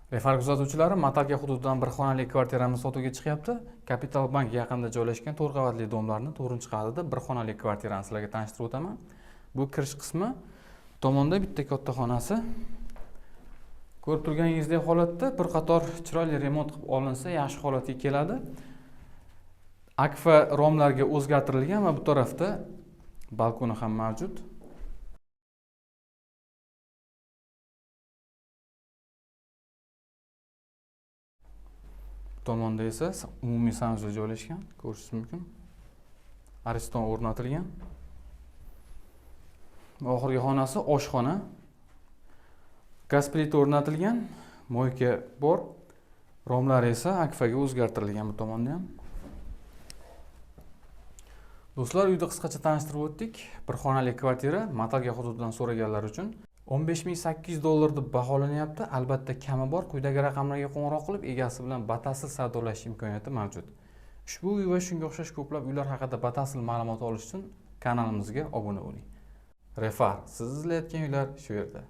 Refar kuzatuvchilari Matalka hududidan bir xonali kvartirani sotuvga chiqyapti. Kapital bank yaqinida joylashgan 4 qavatli domlarni 4-qavatida bir xonali kvartirani sizlarga tanishtirib o'taman. Bu kirish qismi. Tomonda bitta katta xonasi. Ko'rib turganingizdek holatda bir qator chiroyli remont qilib olinsa, yaxshi holatga keladi. Akfa romlarga o'zgartirilgan va bu tarafda balkoni ham mavjud. Tomonda esa umumiy sanuzel joylashgan, ko'rishingiz mumkin. Ariston o'rnatilgan. Oxirgi xonasi oshxona. Gaz plita o'rnatilgan, moyka bor. Romlar esa akfaga o'zgartirilgan bu tomonda ham. Do'stlar, uyda qisqacha tanishtirib o'tdik. Bir xonali kvartira Matalka hududidan so'raganlar uchun $15.800 deb baholanyapti. Albatta kami bor. Quyidagi raqamlarga qo'ng'iroq qilib, egasi bilan batafsil savdolash imkoniyati mavjud. Ushbu uy va shunga o'xshash ko'plab uylar haqida batafsil ma'lumot olish uchun kanalimizga obuna bo'ling. Refar, siz izlayotgan uylar shu yerda.